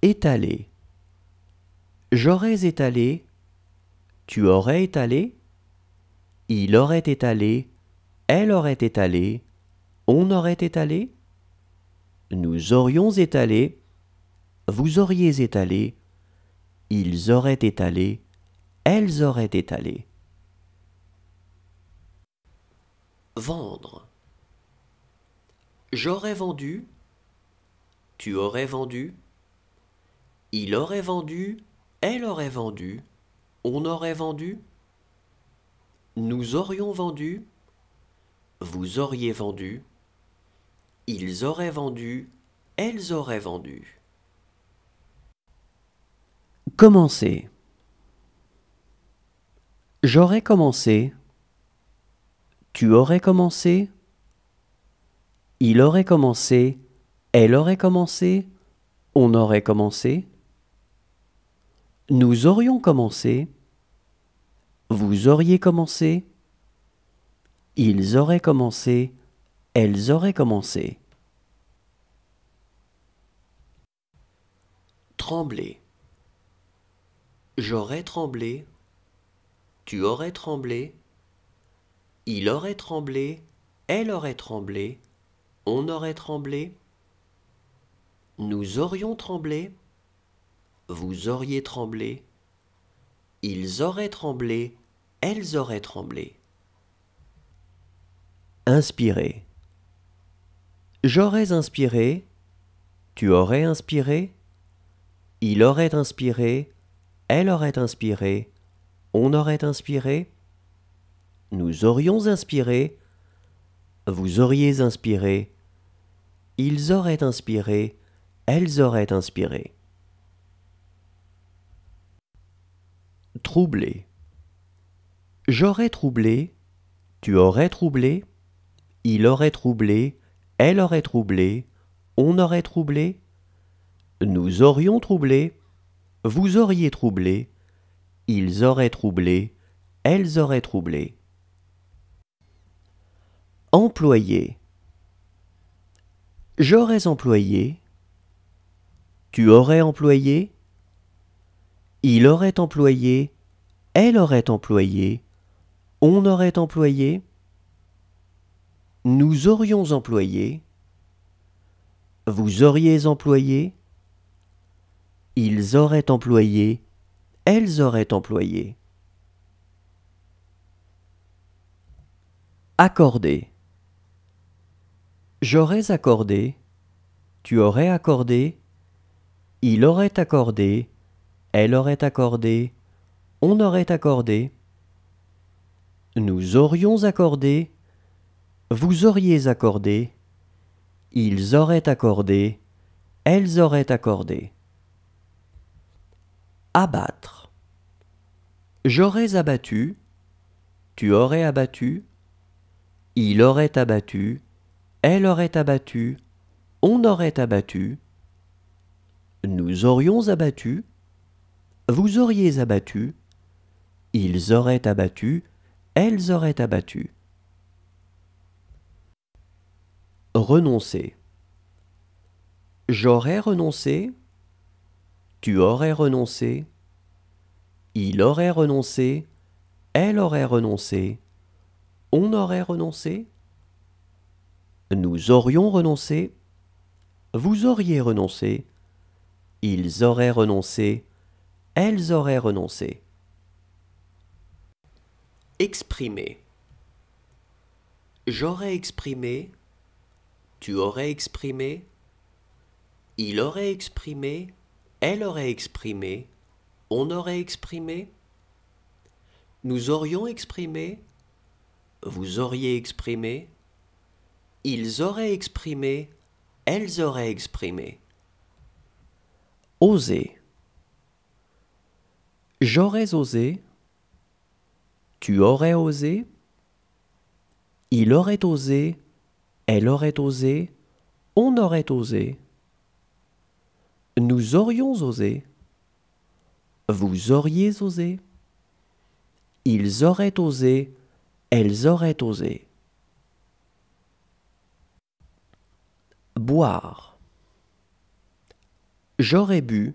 Étaler. J'aurais étalé, tu aurais étalé, il aurait étalé, elle aurait étalé, on aurait étalé, nous aurions étalé, vous auriez étalé, ils auraient étalé, elles auraient étalé. Vendre. J'aurais vendu, tu aurais vendu, il aurait vendu, elle aurait vendu, on aurait vendu, nous aurions vendu, vous auriez vendu, ils auraient vendu, elles auraient vendu. Commencer. J'aurais commencé, tu aurais commencé, il aurait commencé, elle aurait commencé, on aurait commencé, nous aurions commencé, vous auriez commencé, ils auraient commencé, elles auraient commencé. Trembler. J'aurais tremblé, tu aurais tremblé, il aurait tremblé, elle aurait tremblé, on aurait tremblé, nous aurions tremblé, vous auriez tremblé, ils auraient tremblé, elles auraient tremblé. Inspirer. J'aurais inspiré, tu aurais inspiré, il aurait inspiré, elle aurait inspiré, on aurait inspiré, nous aurions inspiré, vous auriez inspiré, ils auraient inspiré, elles auraient inspiré. Troubler. J'aurais troublé, tu aurais troublé, il aurait troublé, elle aurait troublé, on aurait troublé, nous aurions troublé, vous auriez troublé, ils auraient troublé, elles auraient troublé. Employer. J'aurais employé, tu aurais employé, il aurait employé, elle aurait employé, on aurait employé, nous aurions employé, vous auriez employé, ils auraient employé, elles auraient employé. Accorder. J'aurais accordé, tu aurais accordé, il aurait accordé, elle aurait accordé, on aurait accordé, nous aurions accordé, vous auriez accordé, ils auraient accordé, elles auraient accordé. Abattre. J'aurais abattu, tu aurais abattu, il aurait abattu, elle aurait abattu, on aurait abattu, nous aurions abattu, vous auriez abattu, ils auraient abattu, elles auraient abattu. Renoncer. J'aurais renoncé, tu aurais renoncé, il aurait renoncé, elle aurait renoncé, on aurait renoncé, nous aurions renoncé, vous auriez renoncé, ils auraient renoncé, elles auraient renoncé. Exprimer. J'aurais exprimé, tu aurais exprimé, il aurait exprimé, elle aurait exprimé, on aurait exprimé, nous aurions exprimé, vous auriez exprimé, ils auraient exprimé, elles auraient exprimé. Oser. J'aurais osé, tu aurais osé, il aurait osé, elle aurait osé, on aurait osé, nous aurions osé, vous auriez osé, ils auraient osé, elles auraient osé. Boire. J'aurais bu.